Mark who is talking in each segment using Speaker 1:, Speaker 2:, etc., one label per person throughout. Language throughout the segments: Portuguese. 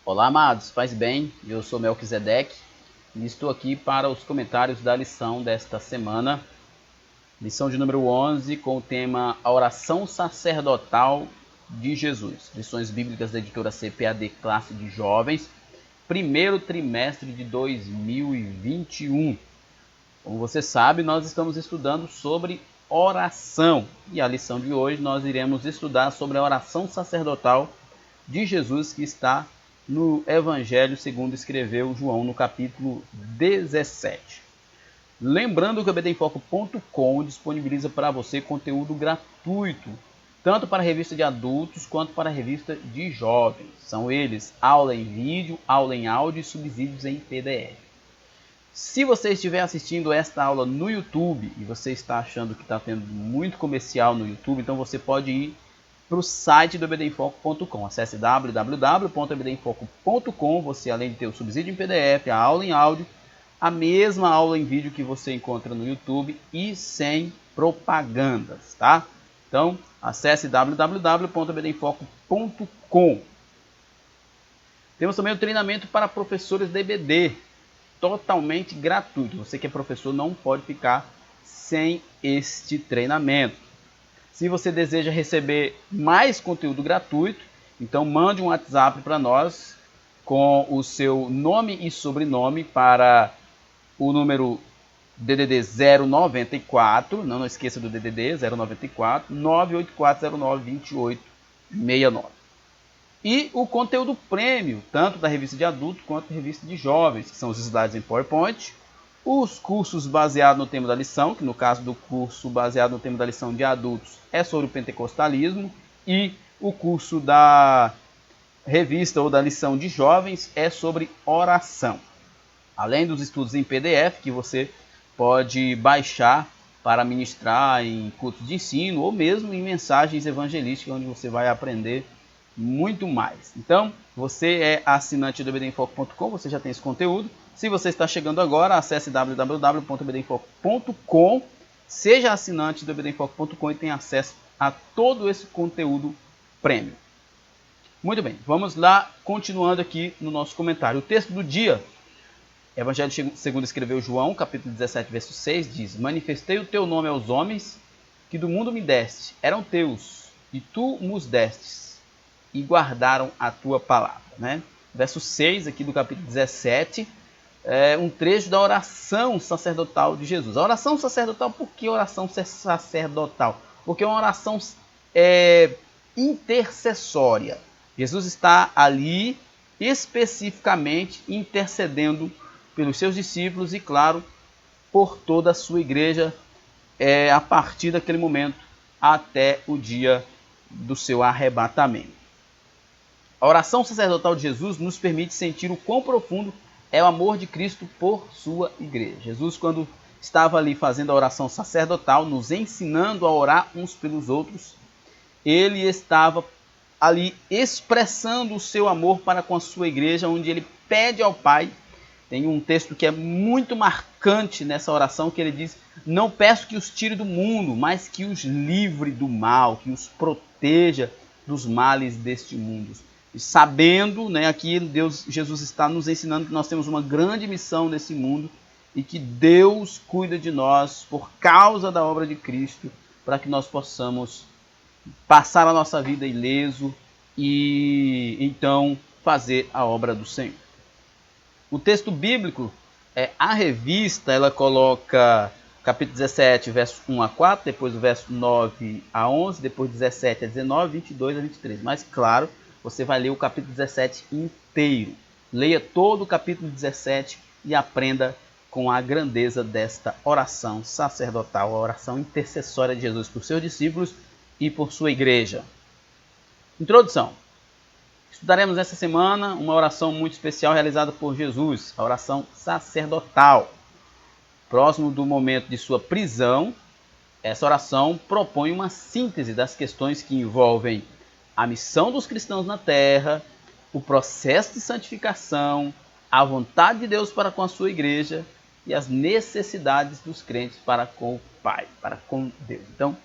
Speaker 1: Olá, amados, faz bem? Eu sou Melquisedeque e estou aqui para os comentários da lição desta semana, lição de número 11, com o tema A Oração Sacerdotal de Jesus. Lições bíblicas da editora CPAD Classe de Jovens, primeiro trimestre de 2021. Como você sabe, nós estamos estudando sobre oração e a lição de hoje nós iremos estudar sobre a oração sacerdotal de Jesus que está no Evangelho segundo escreveu João no capítulo 17. Lembrando que o obedemfoco.com disponibiliza para você conteúdo gratuito, tanto para a revista de adultos quanto para a revista de jovens. São eles aula em vídeo, aula em áudio e subsídios em PDF. Se você estiver assistindo esta aula no YouTube e você está achando que está tendo muito comercial no YouTube, então você pode ir para o site do obedemfoco.com. Acesse www.obedemfoco.com. Você, além de ter o subsídio em PDF, a aula em áudio, a mesma aula em vídeo que você encontra no YouTube e sem propagandas, tá? Então, acesse www.obedemfoco.com. Temos também o treinamento para professores de EBD, totalmente gratuito. Você que é professor não pode ficar sem este treinamento. Se você deseja receber mais conteúdo gratuito, então mande um WhatsApp para nós com o seu nome e sobrenome para o número DDD 094, não esqueça do DDD 094 98409 2869. E o conteúdo prêmio, tanto da revista de adulto quanto da revista de jovens, que são os slides em PowerPoint, os cursos baseados no tema da lição, que no caso do curso baseado no tema da lição de adultos é sobre o pentecostalismo, e o curso da revista ou da lição de jovens é sobre oração. Além dos estudos em PDF, que você pode baixar para ministrar em cultos de ensino ou mesmo em mensagens evangelísticas, onde você vai aprender muito mais. Então, você é assinante do obedemfoco.com, você já tem esse conteúdo. Se você está chegando agora, acesse www.obedemfoco.com, seja assinante do obedemfoco.com e tenha acesso a todo esse conteúdo prêmio. Muito bem, vamos lá, continuando aqui no nosso comentário. O texto do dia, Evangelho segundo escreveu João, capítulo 17, verso 6, diz: Manifestei o teu nome aos homens, que do mundo me deste, eram teus, e tu nos destes, e guardaram a tua palavra. Né? Verso 6 aqui do capítulo 17, é um trecho da oração sacerdotal de Jesus. A oração sacerdotal, por que oração sacerdotal? Porque é uma oração intercessória. Jesus está ali especificamente intercedendo pelos seus discípulos e, claro, por toda a sua igreja a partir daquele momento até o dia do seu arrebatamento. A oração sacerdotal de Jesus nos permite sentir o quão profundo é o amor de Cristo por sua igreja. Jesus, quando estava ali fazendo a oração sacerdotal, nos ensinando a orar uns pelos outros, ele estava ali expressando o seu amor para com a sua igreja, onde ele pede ao Pai. Tem um texto que é muito marcante nessa oração, que ele diz: não peço que os tire do mundo, mas que os livre do mal, que os proteja dos males deste mundo. E sabendo, né, aqui Jesus está nos ensinando que nós temos uma grande missão nesse mundo e que Deus cuida de nós por causa da obra de Cristo, para que nós possamos passar a nossa vida ileso e então fazer a obra do Senhor. O texto bíblico, a revista, ela coloca capítulo 17, verso 1 a 4, depois o verso 9 a 11, depois 17 a 19, 22 a 23. Mas, claro, você vai ler o capítulo 17 inteiro. Leia todo o capítulo 17 e aprenda com a grandeza desta oração sacerdotal, a oração intercessória de Jesus por seus discípulos e por sua igreja. Introdução. Estudaremos essa semana uma oração muito especial realizada por Jesus, a oração sacerdotal. Próximo do momento de sua prisão, essa oração propõe uma síntese das questões que envolvem a missão dos cristãos na terra, o processo de santificação, a vontade de Deus para com a sua igreja e as necessidades dos crentes para com o Pai, para com Deus. Então,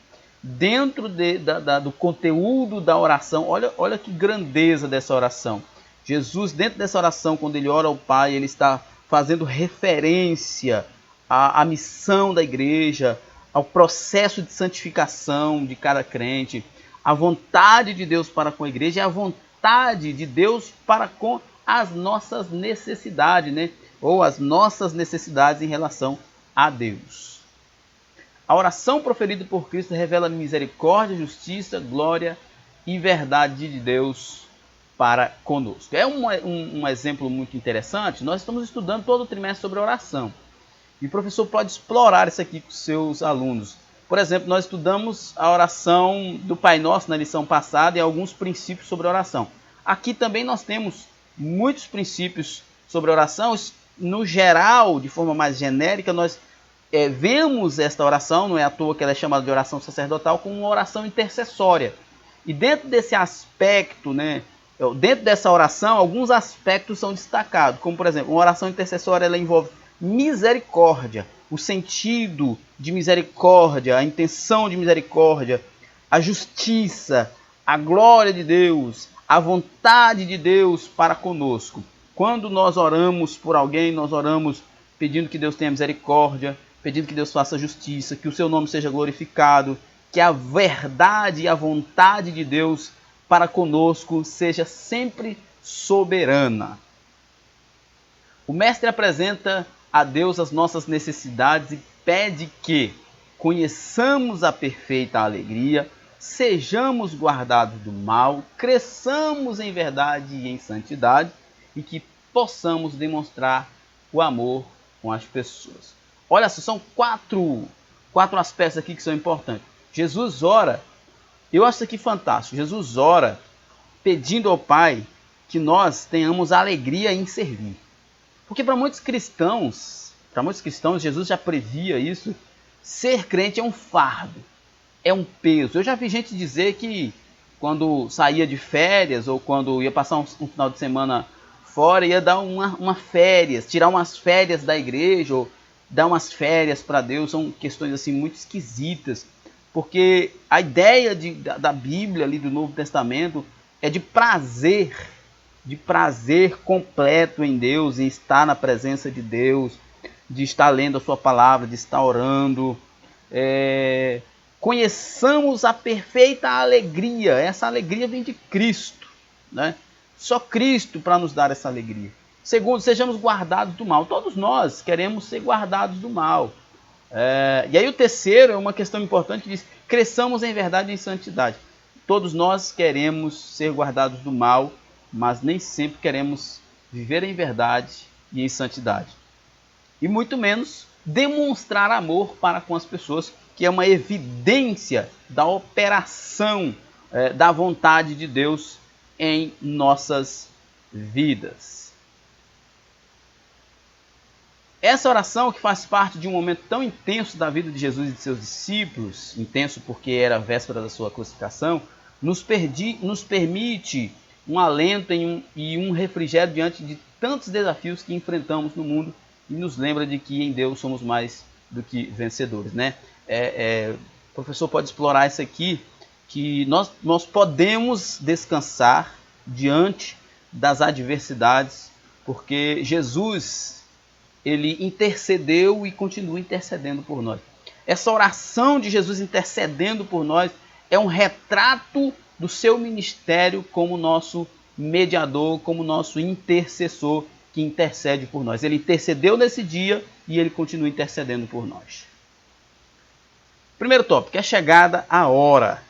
Speaker 1: dentro do conteúdo da oração, olha que grandeza dessa oração. Jesus, dentro dessa oração, quando ele ora ao Pai, ele está fazendo referência à missão da igreja, ao processo de santificação de cada crente, à vontade de Deus para com a igreja e à vontade de Deus para com as nossas necessidades, né? Ou as nossas necessidades em relação a Deus. A oração proferida por Cristo revela misericórdia, justiça, glória e verdade de Deus para conosco. É um exemplo muito interessante. Nós estamos estudando todo o trimestre sobre oração. E o professor pode explorar isso aqui com seus alunos. Por exemplo, nós estudamos a oração do Pai Nosso na lição passada e alguns princípios sobre oração. Aqui também nós temos muitos princípios sobre oração. No geral, de forma mais genérica, nós vemos esta oração, não é à toa que ela é chamada de oração sacerdotal, como uma oração intercessória. E dentro desse aspecto, né, dentro dessa oração, alguns aspectos são destacados, como por exemplo, uma oração intercessória ela envolve misericórdia, o sentido de misericórdia, a intenção de misericórdia, a justiça, a glória de Deus, a vontade de Deus para conosco. Quando nós oramos por alguém, nós oramos pedindo que Deus tenha misericórdia, pedindo que Deus faça justiça, que o seu nome seja glorificado, que a verdade e a vontade de Deus para conosco seja sempre soberana. O mestre apresenta a Deus as nossas necessidades e pede que conheçamos a perfeita alegria, sejamos guardados do mal, cresçamos em verdade e em santidade e que possamos demonstrar o amor com as pessoas. Olha só, são quatro aspectos aqui que são importantes. Jesus ora, eu acho isso aqui fantástico, Jesus ora pedindo ao Pai que nós tenhamos alegria em servir. Porque para muitos cristãos, Jesus já previa isso, ser crente é um fardo, é um peso. Eu já vi gente dizer que quando saía de férias ou quando ia passar um final de semana fora, ia dar uma férias, tirar umas férias da igreja ou dar umas férias para Deus. São questões assim muito esquisitas, porque a ideia da Bíblia, ali do Novo Testamento, é de prazer completo em Deus, em estar na presença de Deus, de estar lendo a sua palavra, de estar orando. Conheçamos a perfeita alegria. Essa alegria vem de Cristo, né? Só Cristo para nos dar essa alegria. Segundo, sejamos guardados do mal. Todos nós queremos ser guardados do mal. E aí o terceiro é uma questão importante, diz, cresçamos em verdade e em santidade. Todos nós queremos ser guardados do mal, mas nem sempre queremos viver em verdade e em santidade. E muito menos demonstrar amor para com as pessoas, que é uma evidência da operação da vontade de Deus em nossas vidas. Essa oração, que faz parte de um momento tão intenso da vida de Jesus e de seus discípulos, intenso porque era a véspera da sua crucificação, nos permite um alento e um refrigério diante de tantos desafios que enfrentamos no mundo e nos lembra de que em Deus somos mais do que vencedores, né? O professor pode explorar isso aqui, que nós podemos descansar diante das adversidades, porque Jesus, ele intercedeu e continua intercedendo por nós. Essa oração de Jesus intercedendo por nós é um retrato do seu ministério como nosso mediador, como nosso intercessor que intercede por nós. Ele intercedeu nesse dia e ele continua intercedendo por nós. Primeiro tópico, é chegada a hora,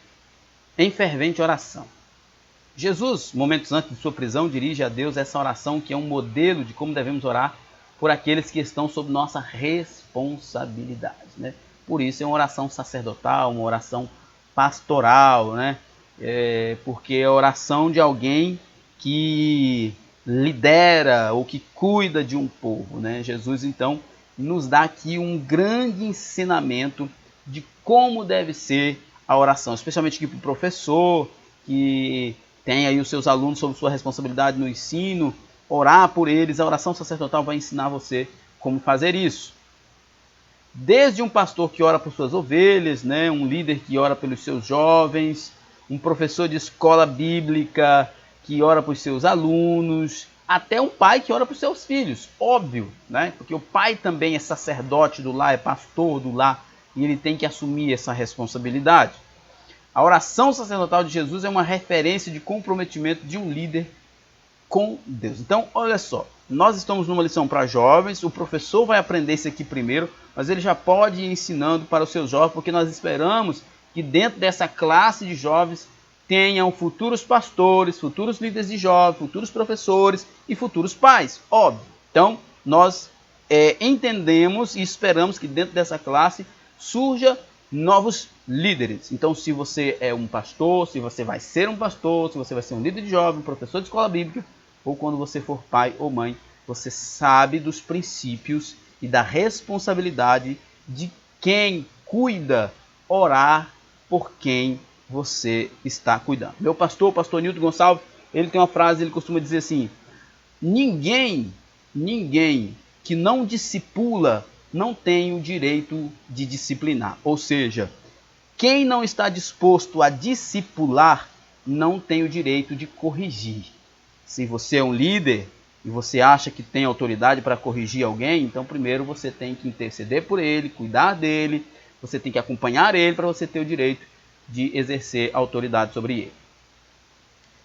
Speaker 1: em fervente oração. Jesus, momentos antes de sua prisão, dirige a Deus essa oração que é um modelo de como devemos orar por aqueles que estão sob nossa responsabilidade, né? Por isso é uma oração sacerdotal, uma oração pastoral, né? Porque é a oração de alguém que lidera ou que cuida de um povo, né? Jesus, então, nos dá aqui um grande ensinamento de como deve ser a oração, especialmente aqui para o professor, que tem aí os seus alunos sob sua responsabilidade no ensino, orar por eles. A oração sacerdotal vai ensinar você como fazer isso. Desde um pastor que ora por suas ovelhas, né? Um líder que ora pelos seus jovens, um professor de escola bíblica que ora para os seus alunos, até um pai que ora para os seus filhos, óbvio, né? Porque o pai também é sacerdote do lar, é pastor do lar, e ele tem que assumir essa responsabilidade. A oração sacerdotal de Jesus é uma referência de comprometimento de um líder com Deus. Então, olha só, nós estamos numa lição para jovens, o professor vai aprender isso aqui primeiro, mas ele já pode ir ensinando para os seus jovens, porque nós esperamos que dentro dessa classe de jovens tenham futuros pastores, futuros líderes de jovens, futuros professores e futuros pais, óbvio. Então, nós entendemos e esperamos que dentro dessa classe surja novos líderes. Então, se você é um pastor, se você vai ser um pastor, se você vai ser um líder de jovem, um professor de escola bíblica, ou quando você for pai ou mãe, você sabe dos princípios e da responsabilidade de quem cuida orar por quem você está cuidando. Meu pastor, o pastor Nilton Gonçalves, ele tem uma frase, ele costuma dizer assim: ninguém que não discipula não tem o direito de disciplinar. Ou seja, quem não está disposto a discipular não tem o direito de corrigir. Se você é um líder e você acha que tem autoridade para corrigir alguém, então primeiro você tem que interceder por ele, cuidar dele, você tem que acompanhar ele para você ter o direito de exercer autoridade sobre ele.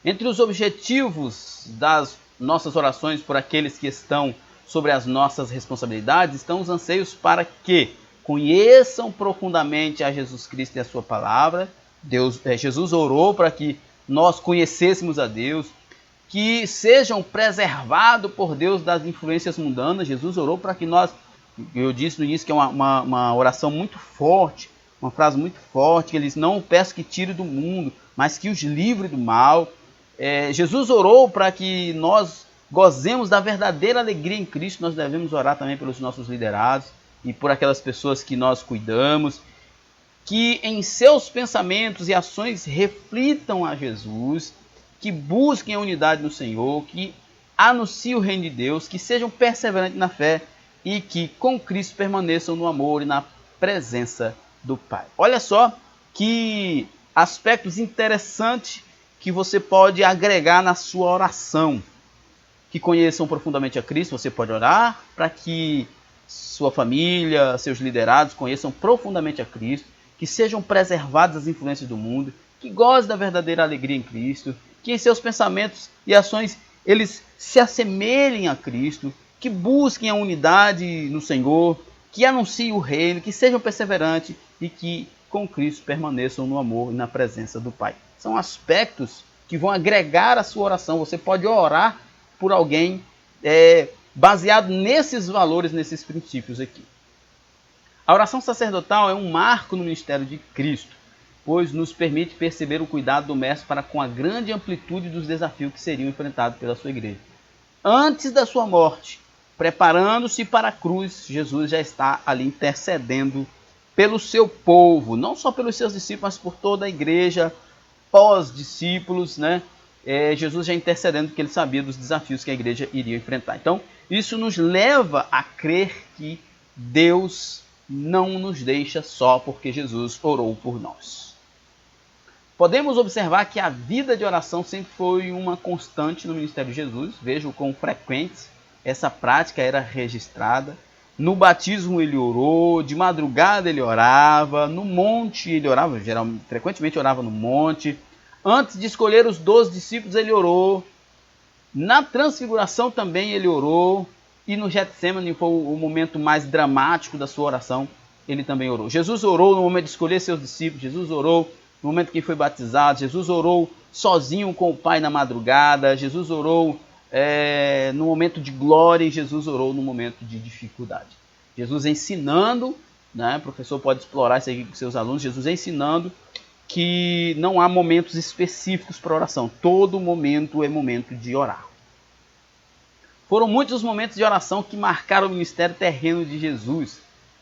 Speaker 1: Entre os objetivos das nossas orações por aqueles que estão sobre as nossas responsabilidades estão os anseios para que conheçam profundamente a Jesus Cristo e a sua palavra. Jesus orou para que nós conhecêssemos a Deus, que sejam preservados por Deus das influências mundanas. Jesus orou para que nós, eu disse no início que é uma oração muito forte, uma frase muito forte, que ele diz: não peço que tire do mundo, mas que os livre do mal. Jesus orou para que nós gozemos da verdadeira alegria em Cristo. Nós devemos orar também pelos nossos liderados e por aquelas pessoas que nós cuidamos, que em seus pensamentos e ações reflitam a Jesus, que busquem a unidade no Senhor, que anunciem o reino de Deus, que sejam perseverantes na fé e que com Cristo permaneçam no amor e na presença do Pai. Olha só que aspectos interessantes que você pode agregar na sua oração. Que conheçam profundamente a Cristo, você pode orar para que sua família, seus liderados conheçam profundamente a Cristo, que sejam preservados das influências do mundo, que gozem da verdadeira alegria em Cristo, que em seus pensamentos e ações eles se assemelhem a Cristo, que busquem a unidade no Senhor, que anunciem o reino, que sejam perseverantes e que com Cristo permaneçam no amor e na presença do Pai. São aspectos que vão agregar a sua oração. Você pode orar por alguém baseado nesses valores, nesses princípios aqui. A oração sacerdotal é um marco no ministério de Cristo, pois nos permite perceber o cuidado do Mestre para com a grande amplitude dos desafios que seriam enfrentados pela sua igreja. Antes da sua morte, preparando-se para a cruz, Jesus já está ali intercedendo pelo seu povo, não só pelos seus discípulos, mas por toda a igreja, pós-discípulos, né? Jesus já intercedendo porque ele sabia dos desafios que a igreja iria enfrentar. Então, isso nos leva a crer que Deus não nos deixa só porque Jesus orou por nós. Podemos observar que a vida de oração sempre foi uma constante no ministério de Jesus. Veja o quão frequente essa prática era registrada. No batismo ele orou, de madrugada ele orava, no monte ele orava, frequentemente orava no monte. Antes de escolher os 12 discípulos ele orou. Na transfiguração também ele orou. E no Getsêmani foi o momento mais dramático da sua oração, ele também orou. Jesus orou no momento de escolher seus discípulos, Jesus orou no momento que foi batizado, Jesus orou sozinho com o Pai na madrugada, Jesus orou no momento de glória e Jesus orou no momento de dificuldade. Jesus ensinando, né, o professor pode explorar isso aqui com seus alunos, Jesus ensinando que não há momentos específicos para oração, todo momento é momento de orar. Foram muitos os momentos de oração que marcaram o ministério terreno de Jesus,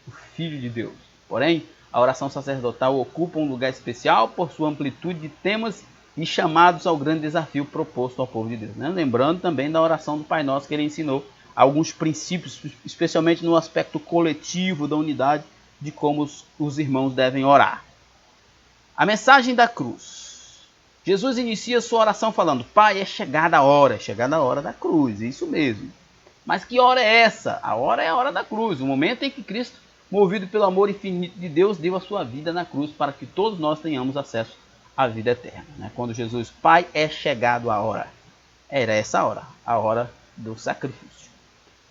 Speaker 1: o Filho de Deus. Porém, a oração sacerdotal ocupa um lugar especial por sua amplitude de temas e chamados ao grande desafio proposto ao povo de Deus. Né? Lembrando também da oração do Pai Nosso, que ele ensinou alguns princípios, especialmente no aspecto coletivo da unidade, de como os irmãos devem orar. A mensagem da cruz. Jesus inicia sua oração falando: Pai, é chegada a hora da cruz, isso mesmo. Mas que hora é essa? A hora é a hora da cruz, o momento em que Cristo, movido pelo amor infinito de Deus, deu a sua vida na cruz para que todos nós tenhamos acesso à vida eterna. Quando Jesus, Pai, é chegado a hora. Era essa hora, a hora do sacrifício.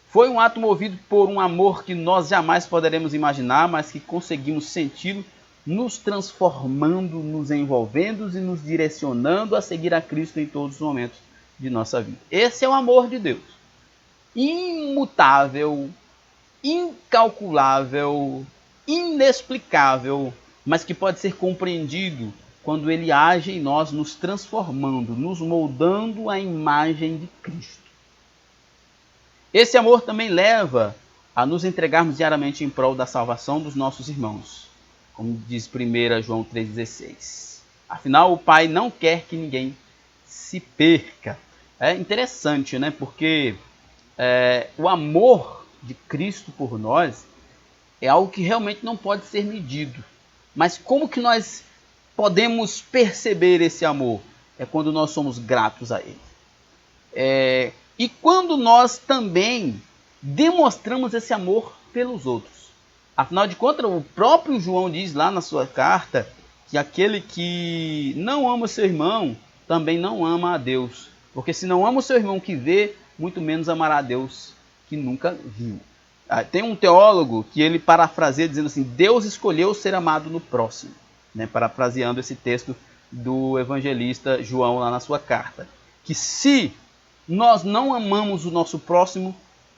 Speaker 1: Foi um ato movido por um amor que nós jamais poderemos imaginar, mas que conseguimos senti-lo, nos transformando, nos envolvendo e nos direcionando a seguir a Cristo em todos os momentos de nossa vida. Esse é o amor de Deus. Imutável, incalculável, inexplicável, mas que pode ser compreendido quando ele age em nós, nos transformando, nos moldando à imagem de Cristo. Esse amor também leva a nos entregarmos diariamente em prol da salvação dos nossos irmãos, como diz 1 João 3,16. Afinal, o Pai não quer que ninguém se perca. É interessante, né? Porque o amor de Cristo por nós é algo que realmente não pode ser medido. Mas como que nós podemos perceber esse amor? É quando nós somos gratos a Ele. E quando nós também demonstramos esse amor pelos outros. Afinal de contas, o próprio João diz lá na sua carta que aquele que não ama o seu irmão também não ama a Deus. Porque se não ama o seu irmão que vê, muito menos amará a Deus que nunca viu. Tem um teólogo que ele parafraseia dizendo assim: Deus escolheu ser amado no próximo, né? Parafraseando esse texto do evangelista João lá na sua carta. Que se nós não amamos o nosso próximo,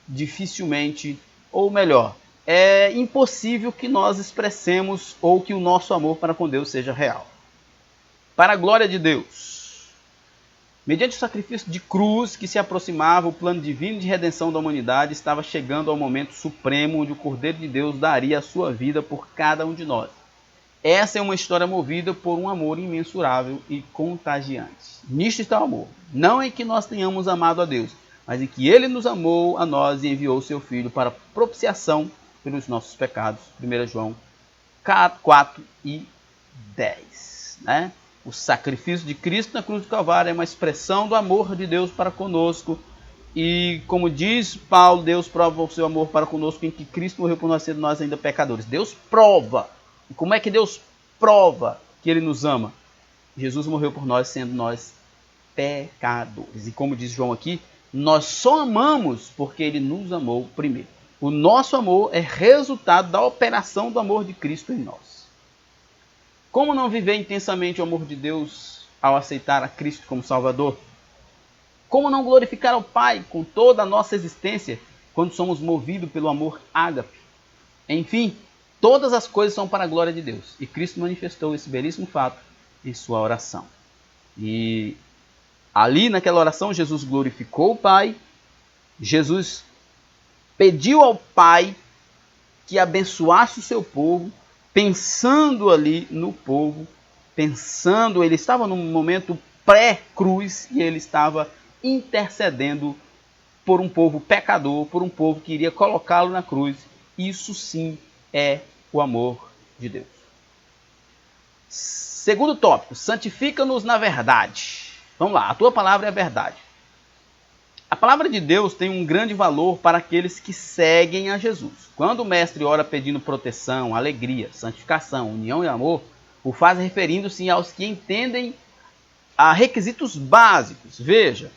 Speaker 1: dificilmente, ou melhor, é impossível que nós expressemos ou que o nosso amor para com Deus seja real. Para a glória de Deus, mediante o sacrifício de cruz que se aproximava, o plano divino de redenção da humanidade estava chegando ao momento supremo onde o Cordeiro de Deus daria a sua vida por cada um de nós. Essa é uma história movida por um amor imensurável e contagiante. Nisto está o amor. Não em que nós tenhamos amado a Deus, mas em que Ele nos amou a nós e enviou o seu Filho para propiciação pelos nossos pecados. 1 João 4:10. Né? O sacrifício de Cristo na cruz do Calvário é uma expressão do amor de Deus para conosco. E como diz Paulo, Deus prova o seu amor para conosco em que Cristo morreu por nós, sendo nós ainda pecadores. Deus prova. E como é que Deus prova que Ele nos ama? Jesus morreu por nós, sendo nós pecadores. E como diz João aqui, nós só amamos porque Ele nos amou primeiro. O nosso amor é resultado da operação do amor de Cristo em nós. Como não viver intensamente o amor de Deus ao aceitar a Cristo como Salvador? Como não glorificar ao Pai com toda a nossa existência quando somos movidos pelo amor ágape? Enfim, todas as coisas são para a glória de Deus. E Cristo manifestou esse belíssimo fato em sua oração. E ali naquela oração, Jesus glorificou o Pai. Jesus pediu ao Pai que abençoasse o seu povo, pensando ali no povo, ele estava num momento pré-cruz e ele estava intercedendo por um povo pecador, por um povo que iria colocá-lo na cruz. Isso sim é o amor de Deus. Segundo tópico, santifica-nos na verdade. Vamos lá, a tua palavra é a verdade. A palavra de Deus tem um grande valor para aqueles que seguem a Jesus. Quando o mestre ora pedindo proteção, alegria, santificação, união e amor, o faz referindo-se aos que entendem a requisitos básicos. Veja,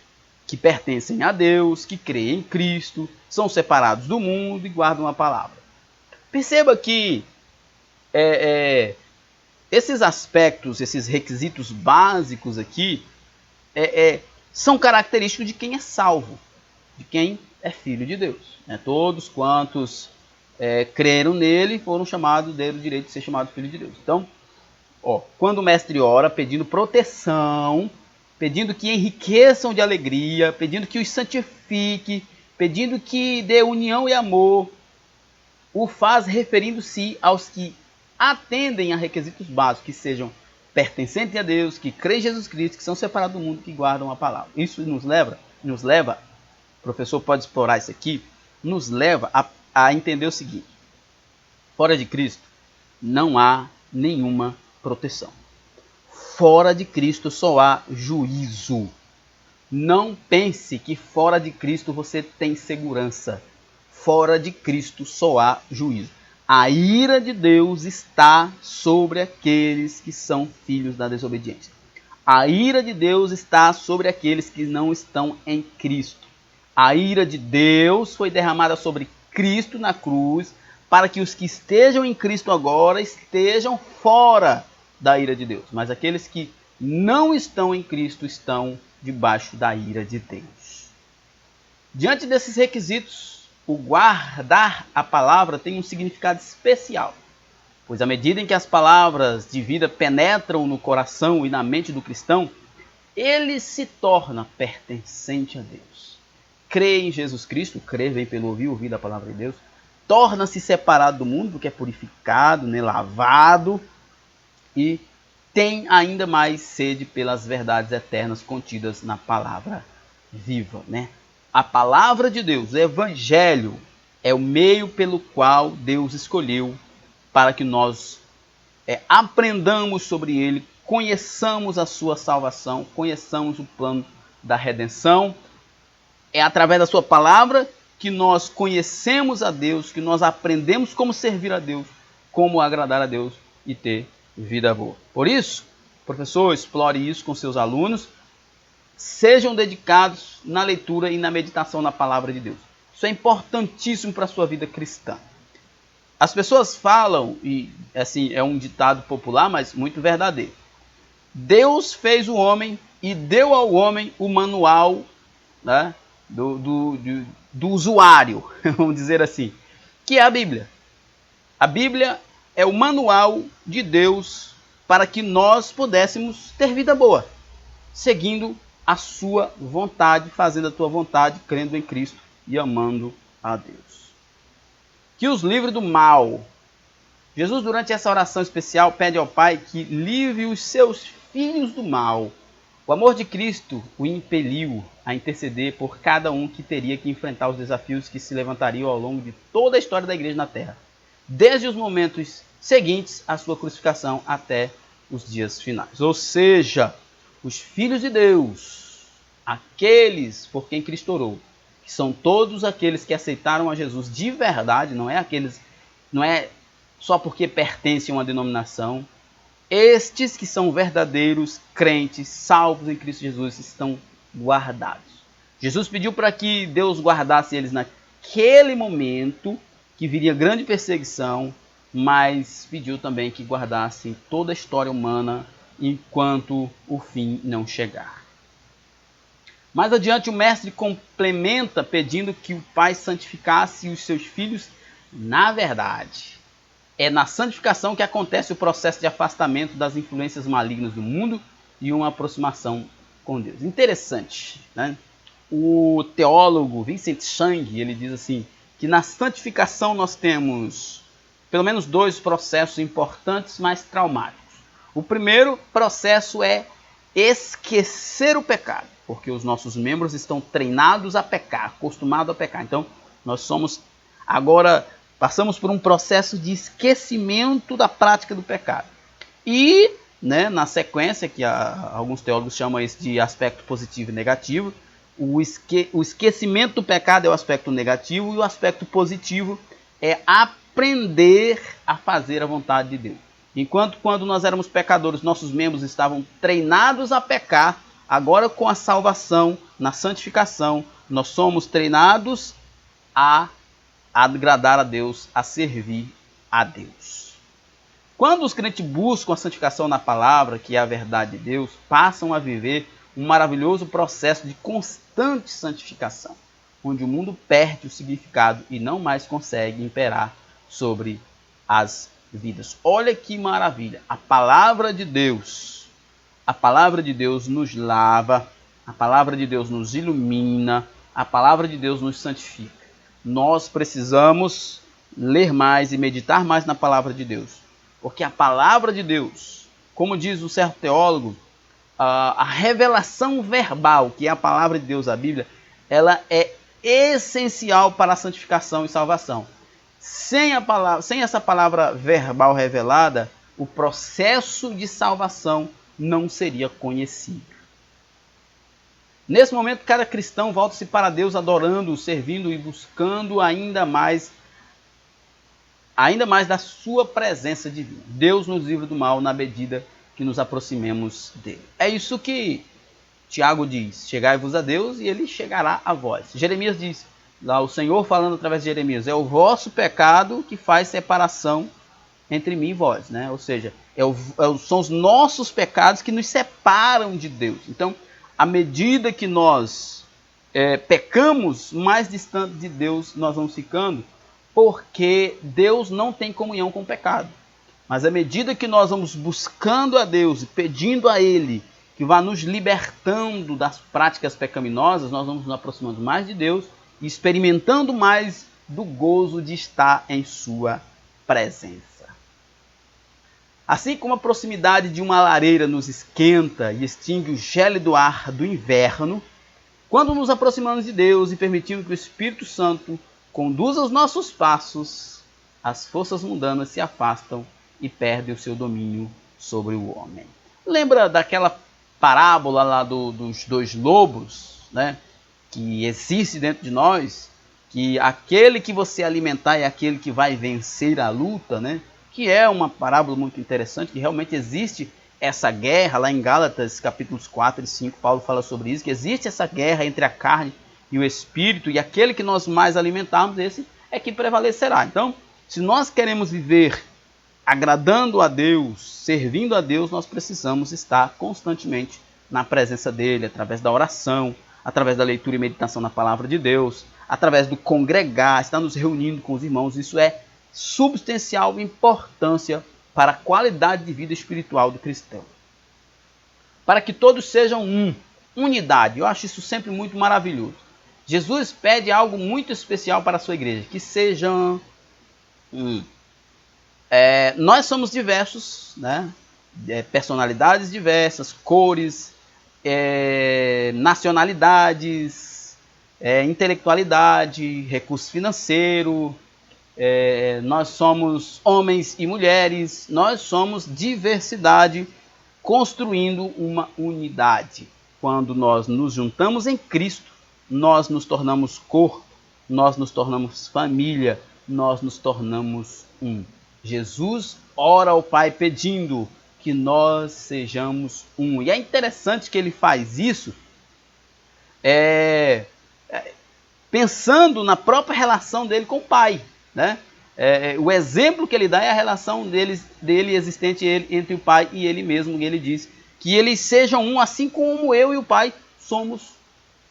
Speaker 1: que pertencem a Deus, que creem em Cristo, são separados do mundo e guardam a palavra. Perceba que esses aspectos, esses requisitos básicos aqui, são característicos de quem é salvo, de quem é filho de Deus. Todos quantos creram nele foram chamados, deram o direito de ser chamado filho de Deus. Então, quando o mestre ora pedindo proteção, pedindo que enriqueçam de alegria, pedindo que os santifique, pedindo que dê união e amor, o faz referindo-se aos que atendem a requisitos básicos, que sejam pertencentes a Deus, que creem em Jesus Cristo, que são separados do mundo, que guardam a palavra. Isso nos leva, o professor pode explorar isso aqui, nos leva a entender o seguinte: fora de Cristo não há nenhuma proteção. Fora de Cristo só há juízo. Não pense que fora de Cristo você tem segurança. Fora de Cristo só há juízo. A ira de Deus está sobre aqueles que são filhos da desobediência. A ira de Deus está sobre aqueles que não estão em Cristo. A ira de Deus foi derramada sobre Cristo na cruz, para que os que estejam em Cristo agora estejam fora da ira de Deus. Mas aqueles que não estão em Cristo estão debaixo da ira de Deus. Diante desses requisitos, o guardar a palavra tem um significado especial, pois à medida em que as palavras de vida penetram no coração e na mente do cristão, ele se torna pertencente a Deus. Crer em Jesus Cristo, crer vem pelo ouvir da palavra de Deus, torna-se separado do mundo, porque é purificado, né, lavado, e tem ainda mais sede pelas verdades eternas contidas na palavra viva, né? A palavra de Deus, o evangelho, é o meio pelo qual Deus escolheu para que nós aprendamos sobre ele, conheçamos a sua salvação, conheçamos o plano da redenção. É através da sua palavra que nós conhecemos a Deus, que nós aprendemos como servir a Deus, como agradar a Deus e ter vida boa. Por isso, professor, explore isso com seus alunos. Sejam dedicados na leitura e na meditação na palavra de Deus. Isso é importantíssimo para a sua vida cristã. As pessoas falam, e assim é um ditado popular, mas muito verdadeiro. Deus fez o homem e deu ao homem o manual, né, do usuário, vamos dizer assim, que é a Bíblia. A Bíblia é o manual de Deus para que nós pudéssemos ter vida boa, seguindo a sua vontade, fazendo a tua vontade, crendo em Cristo e amando a Deus. Que os livre do mal. Jesus, durante essa oração especial, pede ao Pai que livre os seus filhos do mal. O amor de Cristo o impeliu a interceder por cada um que teria que enfrentar os desafios que se levantariam ao longo de toda a história da igreja na Terra, desde os momentos seguintes à sua crucificação até os dias finais. Ou seja, os filhos de Deus, aqueles por quem Cristo orou, que são todos aqueles que aceitaram a Jesus de verdade, não é só porque pertencem a uma denominação. Estes que são verdadeiros crentes, salvos em Cristo Jesus, estão guardados. Jesus pediu para que Deus guardasse eles naquele momento, que viria grande perseguição, mas pediu também que guardassem toda a história humana enquanto o fim não chegar. Mais adiante, o mestre complementa pedindo que o Pai santificasse os seus filhos na verdade. É na santificação que acontece o processo de afastamento das influências malignas do mundo e uma aproximação com Deus. Interessante, né? O teólogo Vincent Chang, ele diz assim, que na santificação nós temos pelo menos dois processos importantes, mas traumáticos. O primeiro processo é esquecer o pecado, porque os nossos membros estão treinados a pecar, acostumados a pecar. Então, passamos por um processo de esquecimento da prática do pecado. E, né, na sequência, que alguns teólogos chamam isso de aspecto positivo e negativo, o esquecimento do pecado é o aspecto negativo e o aspecto positivo é aprender a fazer a vontade de Deus. Enquanto quando nós éramos pecadores, nossos membros estavam treinados a pecar, agora com a salvação, na santificação, nós somos treinados a agradar a Deus, a servir a Deus. Quando os crentes buscam a santificação na palavra, que é a verdade de Deus, passam a viver um maravilhoso processo de constante santificação, onde o mundo perde o significado e não mais consegue imperar sobre as vidas. Olha que maravilha! A palavra de Deus nos lava, a palavra de Deus nos ilumina, a palavra de Deus nos santifica. Nós precisamos ler mais e meditar mais na palavra de Deus, porque a palavra de Deus, como diz um certo teólogo, a revelação verbal, que é a palavra de Deus, a Bíblia, ela é essencial para a santificação e salvação. Sem essa palavra verbal revelada, o processo de salvação não seria conhecido. Nesse momento, cada cristão volta-se para Deus adorando, servindo e buscando ainda mais da sua presença divina. Deus nos livra do mal na medida que nos aproximemos dele. É isso que Tiago diz: chegai-vos a Deus e ele chegará a vós. Jeremias diz, lá o Senhor falando através de Jeremias, é o vosso pecado que faz separação entre mim e vós, né? Ou seja, são os nossos pecados que nos separam de Deus. Então, à medida que nós pecamos, mais distante de Deus nós vamos ficando, porque Deus não tem comunhão com o pecado. Mas à medida que nós vamos buscando a Deus e pedindo a Ele que vá nos libertando das práticas pecaminosas, nós vamos nos aproximando mais de Deus e experimentando mais do gozo de estar em sua presença. Assim como a proximidade de uma lareira nos esquenta e extingue o gélido ar do inverno, quando nos aproximamos de Deus e permitimos que o Espírito Santo conduza os nossos passos, as forças mundanas se afastam e perdem o seu domínio sobre o homem. Lembra daquela parábola lá dos dois lobos, né? Que existe dentro de nós, que aquele que você alimentar é aquele que vai vencer a luta, né? Que é uma parábola muito interessante, que realmente existe essa guerra, lá em Gálatas capítulos 4 e 5, Paulo fala sobre isso, que existe essa guerra entre a carne e o espírito, e aquele que nós mais alimentarmos, esse é que prevalecerá. Então, se nós queremos viver agradando a Deus, servindo a Deus, nós precisamos estar constantemente na presença dele, através da oração, através da leitura e meditação na palavra de Deus, através do congregar, estar nos reunindo com os irmãos. Isso é substancial importância para a qualidade de vida espiritual do cristão. Para que todos sejam unidade. Eu acho isso sempre muito maravilhoso. Jesus pede algo muito especial para a sua igreja, que sejam nós somos diversos, né? Personalidades diversas, cores, nacionalidades, intelectualidade, recurso financeiro, nós somos homens e mulheres, nós somos diversidade, construindo uma unidade. Quando nós nos juntamos em Cristo, nós nos tornamos corpo, nós nos tornamos família, nós nos tornamos um. Jesus ora ao Pai pedindo que nós sejamos um. E é interessante que ele faz isso pensando na própria relação dele com o Pai, né? O exemplo que ele dá é a relação dele existente entre o Pai e ele mesmo. E ele diz que eles sejam um, assim como eu e o Pai somos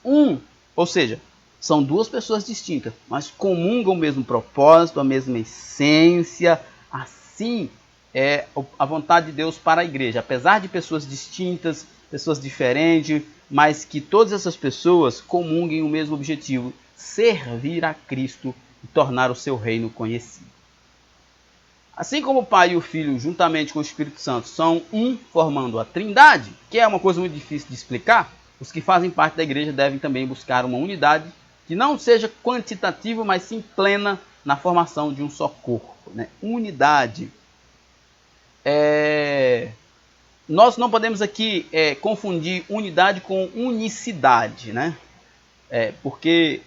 Speaker 1: um. Ou seja, são duas pessoas distintas, mas comungam o mesmo propósito, a mesma essência. Assim é a vontade de Deus para a igreja. Apesar de pessoas distintas, pessoas diferentes, mas que todas essas pessoas comunguem o mesmo objetivo: servir a Cristo e tornar o seu reino conhecido. Assim como o Pai e o Filho, juntamente com o Espírito Santo, são um, formando a Trindade, que é uma coisa muito difícil de explicar, os que fazem parte da igreja devem também buscar uma unidade que não seja quantitativa, mas sim plena na formação de um só corpo, né? Unidade. Nós não podemos aqui confundir unidade com unicidade, né? Porque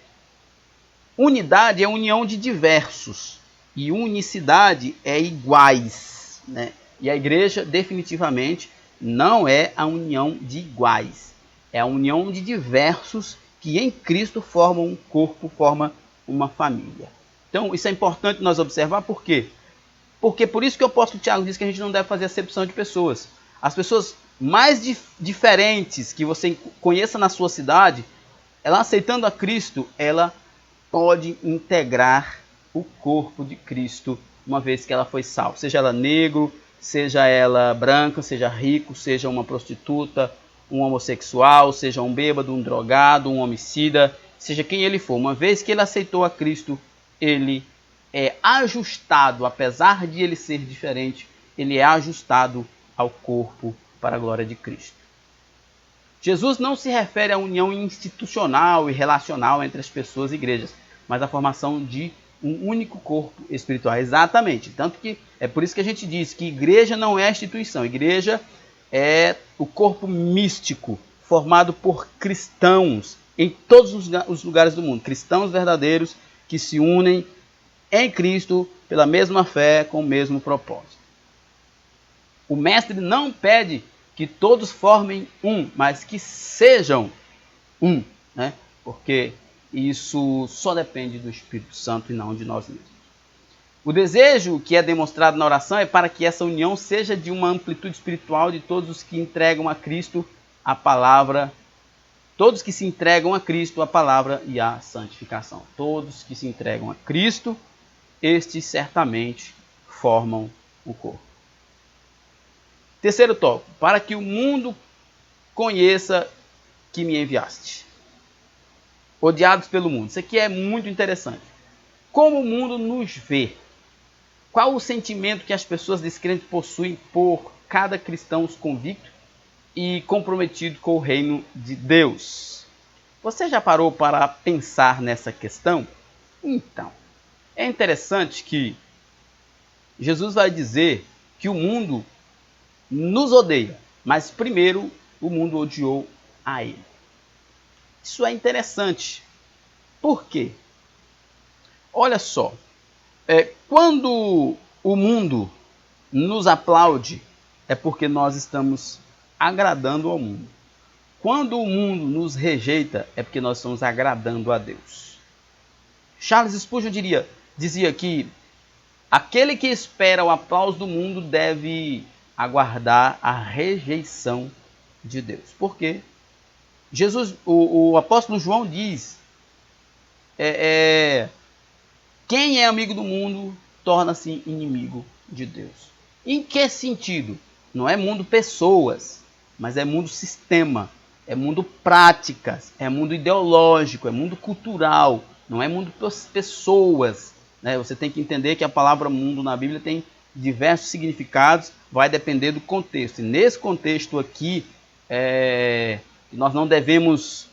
Speaker 1: unidade é união de diversos e unicidade é iguais, né? E a igreja definitivamente não é a união de iguais, é a união de diversos que em Cristo formam um corpo, formam uma família. Então isso é importante nós observar. Por quê? Porque por isso que o apóstolo Tiago diz que a gente não deve fazer acepção de pessoas. As pessoas mais diferentes que você conheça na sua cidade, ela aceitando a Cristo, ela pode integrar o corpo de Cristo uma vez que ela foi salva. Seja ela negro, seja ela branca, seja rico, seja uma prostituta, um homossexual, seja um bêbado, um drogado, um homicida, seja quem ele for. Uma vez que ele aceitou a Cristo, ele é ajustado, apesar de ele ser diferente, ele é ajustado ao corpo para a glória de Cristo. Jesus não se refere à união institucional e relacional entre as pessoas e igrejas, mas à formação de um único corpo espiritual. Exatamente. Tanto que é por isso que a gente diz que igreja não é instituição. Igreja é o corpo místico formado por cristãos em todos os lugares do mundo. Cristãos verdadeiros que se unem em Cristo pela mesma fé, com o mesmo propósito. O mestre não pede que todos formem um, mas que sejam um, né? Porque isso só depende do Espírito Santo e não de nós mesmos. O desejo que é demonstrado na oração é para que essa união seja de uma amplitude espiritual de todos os que entregam a Cristo a palavra, todos que se entregam a Cristo a palavra e a santificação. Todos que se entregam a Cristo, estes certamente formam o corpo. Terceiro tópico, para que o mundo conheça que me enviaste. Odiados pelo mundo. Isso aqui é muito interessante. Como o mundo nos vê? Qual o sentimento que as pessoas descrentes possuem por cada cristão convicto e comprometido com o reino de Deus? Você já parou para pensar nessa questão? Então, é interessante que Jesus vai dizer que o mundo nos odeia, mas primeiro o mundo odiou a ele. Isso é interessante. Por quê? Olha só, quando o mundo nos aplaude, é porque nós estamos agradando ao mundo. Quando o mundo nos rejeita, é porque nós estamos agradando a Deus. Charles Spurgeon dizia que aquele que espera o aplauso do mundo deve aguardar a rejeição de Deus. Por quê? O apóstolo João diz, quem é amigo do mundo torna-se inimigo de Deus. Em que sentido? Não é mundo pessoas, mas é mundo sistema, é mundo práticas, é mundo ideológico, é mundo cultural, não é mundo pessoas. Né? Você tem que entender que a palavra mundo na Bíblia tem diversos significados, vai depender do contexto. E nesse contexto aqui, nós não devemos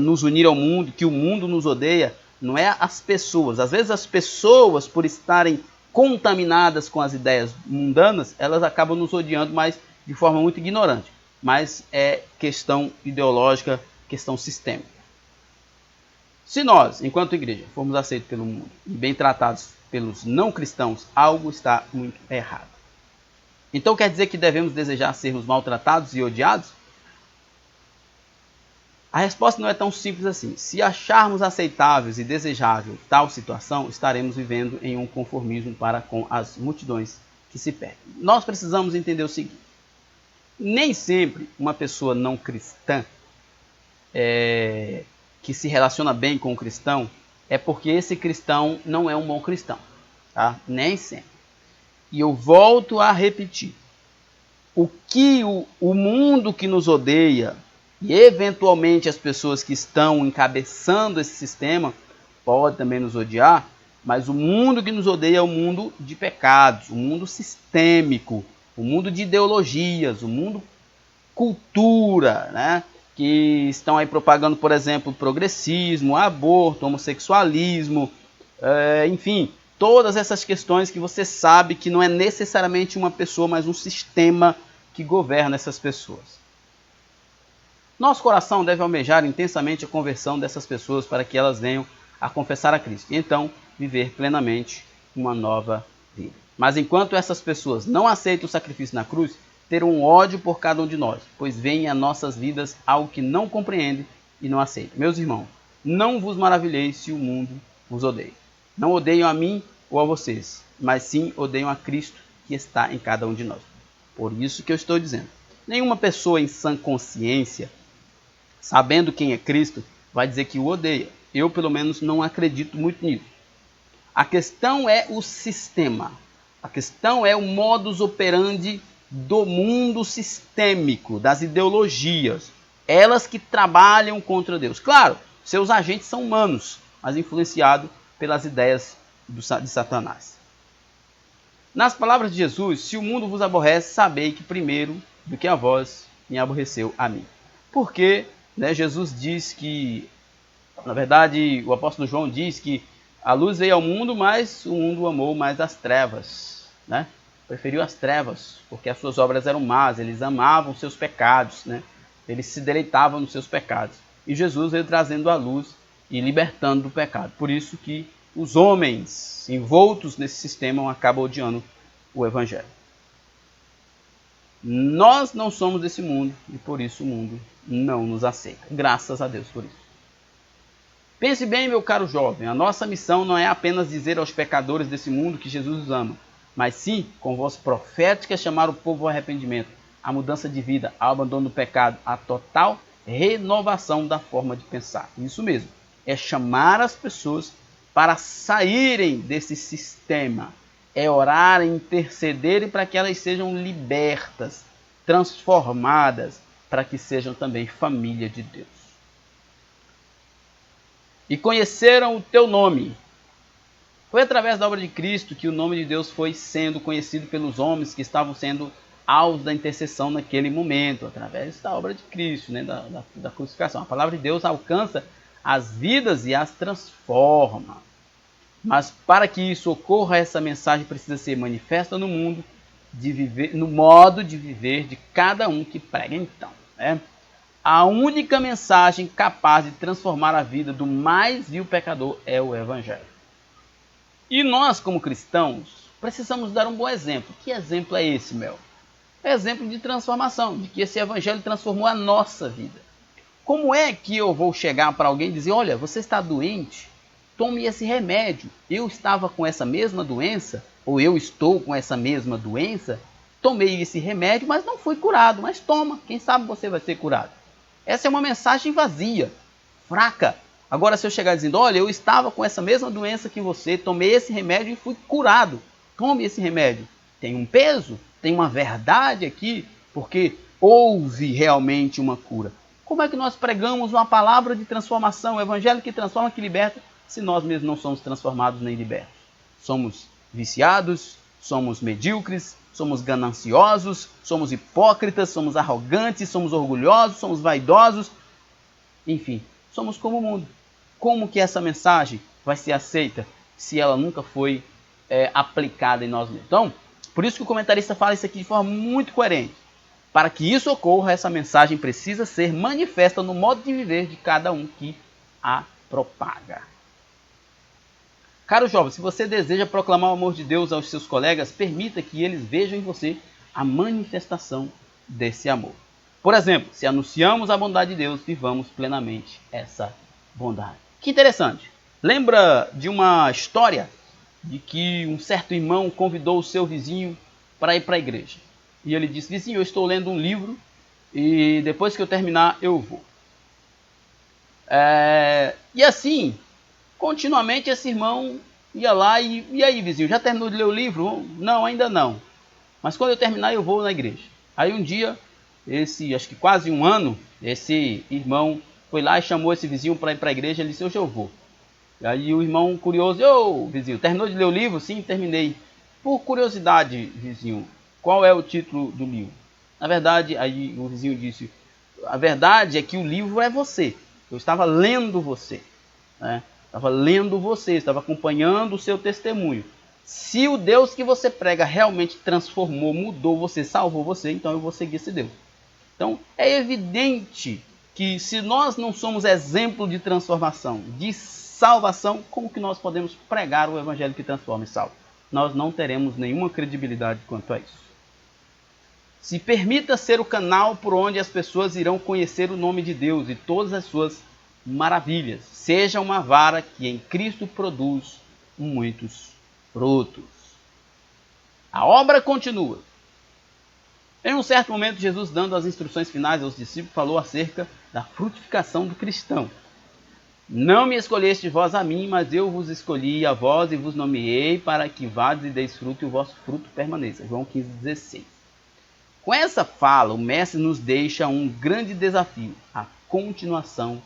Speaker 1: nos unir ao mundo, que o mundo nos odeia, não é as pessoas. Às vezes as pessoas, por estarem contaminadas com as ideias mundanas, elas acabam nos odiando, mas de forma muito ignorante. Mas é questão ideológica, questão sistêmica. Se nós, enquanto igreja, formos aceitos pelo mundo e bem tratados pelos não cristãos, algo está muito errado. Então quer dizer que devemos desejar sermos maltratados e odiados? A resposta não é tão simples assim. Se acharmos aceitáveis e desejável tal situação, estaremos vivendo em um conformismo para com as multidões que se perdem. Nós precisamos entender o seguinte: nem sempre uma pessoa não cristã que se relaciona bem com o cristão é porque esse cristão não é um bom cristão. Tá? Nem sempre. E eu volto a repetir. O que o mundo que nos odeia e eventualmente as pessoas que estão encabeçando esse sistema podem também nos odiar, mas o mundo que nos odeia é o mundo de pecados, o mundo sistêmico, o mundo de ideologias, o mundo cultura, né? Que estão aí propagando, por exemplo, progressismo, aborto, homossexualismo, enfim, todas essas questões que você sabe que não é necessariamente uma pessoa, mas um sistema que governa essas pessoas. Nosso coração deve almejar intensamente a conversão dessas pessoas para que elas venham a confessar a Cristo e então viver plenamente uma nova vida. Mas enquanto essas pessoas não aceitam o sacrifício na cruz, terão ódio por cada um de nós, pois veem em nossas vidas algo que não compreendem e não aceitam. Meus irmãos, não vos maravilheis se o mundo vos odeia. Não odeiam a mim ou a vocês, mas sim odeiam a Cristo que está em cada um de nós. Por isso que eu estou dizendo, nenhuma pessoa em sã consciência, sabendo quem é Cristo, vai dizer que o odeia. Eu, pelo menos, não acredito muito nisso. A questão é o sistema. A questão é o modus operandi do mundo sistêmico, das ideologias. Elas que trabalham contra Deus. Claro, seus agentes são humanos, mas influenciados pelas ideias de Satanás. Nas palavras de Jesus, se o mundo vos aborrece, sabei que primeiro do que a vós me aborreceu a mim. Porque Jesus diz que, na verdade, o apóstolo João diz que a luz veio ao mundo, mas o mundo amou mais as trevas. Né? preferiu as trevas, porque as suas obras eram más, eles amavam seus pecados, né? Eles se deleitavam nos seus pecados. E Jesus veio trazendo a luz e libertando do pecado. Por isso que os homens envoltos nesse sistema acabam odiando o Evangelho. Nós não somos desse mundo e por isso o mundo não nos aceita. Graças a Deus por isso. Pense bem, meu caro jovem, a nossa missão não é apenas dizer aos pecadores desse mundo que Jesus os ama, mas sim, com voz profética, chamar o povo ao arrependimento, à mudança de vida, ao abandono do pecado, à total renovação da forma de pensar. Isso mesmo, é chamar as pessoas para saírem desse sistema, é orar, intercederem para que elas sejam libertas, transformadas, para que sejam também família de Deus. E conheceram o teu nome. Foi através da obra de Cristo que o nome de Deus foi sendo conhecido pelos homens que estavam sendo alvos da intercessão naquele momento, através da obra de Cristo, né, da crucificação. A palavra de Deus alcança as vidas e as transforma. Mas para que isso ocorra, essa mensagem precisa ser manifesta no mundo, no modo de viver de cada um que prega então, né? A única mensagem capaz de transformar a vida do mais vil pecador é o Evangelho. E nós, como cristãos, precisamos dar um bom exemplo. Que exemplo é esse, Mel? É exemplo de transformação, de que esse Evangelho transformou a nossa vida. Como é que eu vou chegar para alguém e dizer, olha, você está doente? Tome esse remédio. Eu estava com essa mesma doença, ou eu estou com essa mesma doença, tomei esse remédio, mas não fui curado. Mas toma, quem sabe você vai ser curado. Essa é uma mensagem vazia, fraca. Agora, se eu chegar dizendo, olha, eu estava com essa mesma doença que você, tomei esse remédio e fui curado. Tome esse remédio. Tem um peso, tem uma verdade aqui, porque houve realmente uma cura. Como é que nós pregamos uma palavra de transformação, o Evangelho que transforma, que liberta, se nós mesmos não somos transformados nem libertos? Somos viciados, somos medíocres, somos gananciosos, somos hipócritas, somos arrogantes, somos orgulhosos, somos vaidosos. Enfim, somos como o mundo. Como que essa mensagem vai ser aceita se ela nunca foi aplicada em nós mesmos? Então, por isso que o comentarista fala isso aqui de forma muito coerente. Para que isso ocorra, essa mensagem precisa ser manifesta no modo de viver de cada um que a propaga. Caro jovem, se você deseja proclamar o amor de Deus aos seus colegas, permita que eles vejam em você a manifestação desse amor. Por exemplo, se anunciamos a bondade de Deus, vivamos plenamente essa bondade. Que interessante. Lembra de uma história de que um certo irmão convidou o seu vizinho para ir para a igreja. E ele disse, vizinho, eu estou lendo um livro e depois que eu terminar, eu vou. E assim, continuamente esse irmão ia lá e aí, vizinho, já terminou de ler o livro? Não, ainda não. Mas quando eu terminar, eu vou na igreja. Aí um dia, acho que quase um ano, esse irmão foi lá e chamou esse vizinho para ir para a igreja. Ele disse, hoje eu vou. Aí o irmão curioso, ô vizinho, terminou de ler o livro? Sim, terminei. Por curiosidade, vizinho, qual é o título do livro? Na verdade, aí o vizinho disse, a verdade é que o livro é você. Eu estava lendo você, né? Estava lendo você, estava acompanhando o seu testemunho. Se o Deus que você prega realmente transformou, mudou você, salvou você, então eu vou seguir esse Deus. Então é evidente que se nós não somos exemplo de transformação, de salvação, como que nós podemos pregar o Evangelho que transforma e salva? Nós não teremos nenhuma credibilidade quanto a isso. Se permita ser o canal por onde as pessoas irão conhecer o nome de Deus e todas as suas maravilhas. Seja uma vara que em Cristo produz muitos frutos. A obra continua. Em um certo momento, Jesus, dando as instruções finais aos discípulos, falou acerca da frutificação do cristão. Não me escolheste vós a mim, mas eu vos escolhi a vós e vos nomeei para que vades e deis fruto e o vosso fruto permaneça. João 15,16. Com essa fala, o mestre nos deixa um grande desafio, a continuação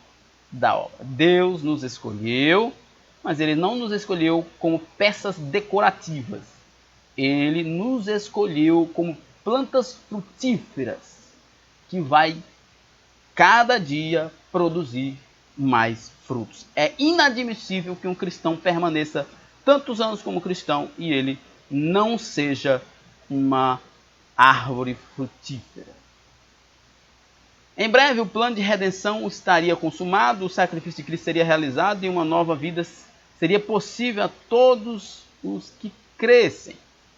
Speaker 1: da obra. Deus nos escolheu, mas ele não nos escolheu como peças decorativas. Ele nos escolheu como plantas frutíferas, que vai cada dia produzir mais frutos. É inadmissível que um cristão permaneça tantos anos como cristão e ele não seja uma árvore frutífera. Em breve, o plano de redenção estaria consumado, o sacrifício de Cristo seria realizado e uma nova vida seria possível a todos os que crescem.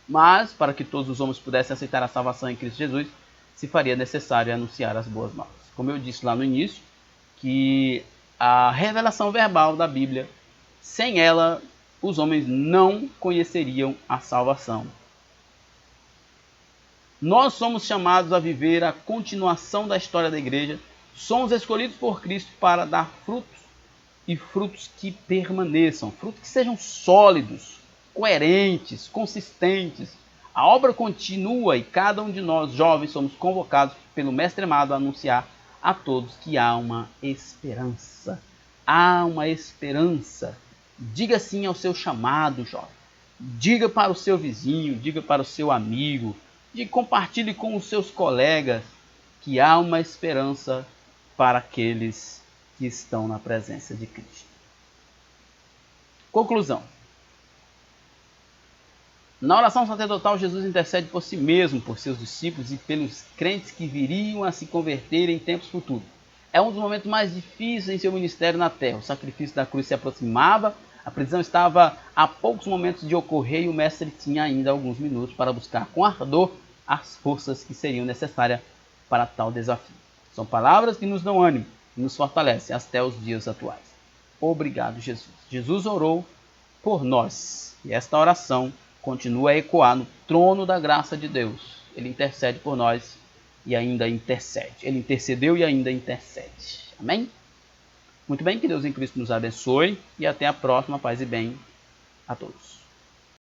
Speaker 1: Mas, para que todos os homens pudessem aceitar a salvação em Cristo Jesus, se faria necessário anunciar as boas novas. Como eu disse lá no início, que a revelação verbal da Bíblia, sem ela, os homens não conheceriam a salvação. Nós somos chamados a viver a continuação da história da igreja. Somos escolhidos por Cristo para dar frutos e frutos que permaneçam, frutos que sejam sólidos, coerentes, consistentes. A obra continua e cada um de nós, jovens, somos convocados pelo Mestre amado a anunciar a todos que há uma esperança. Há uma esperança. Diga sim ao seu chamado, jovem. Diga para o seu vizinho, diga para o seu amigo, compartilhe com os seus colegas que há uma esperança para aqueles que estão na presença de Cristo. Conclusão. Na oração sacerdotal, Jesus intercede por si mesmo, por seus discípulos e pelos crentes que viriam a se converter em tempos futuros. É um dos momentos mais difíceis em seu ministério na terra. O sacrifício da cruz se aproximava, a prisão estava a poucos momentos de ocorrer e o mestre tinha ainda alguns minutos para buscar com ardor as forças que seriam necessárias para tal desafio. São palavras que nos dão ânimo e nos fortalecem até os dias atuais. Obrigado, Jesus. Jesus orou por nós e esta oração continua a ecoar no trono da graça de Deus. Ele intercede por nós e ainda intercede. Ele intercedeu e ainda intercede. Amém? Muito bem, que Deus em Cristo nos abençoe e até a próxima. Paz e bem a todos.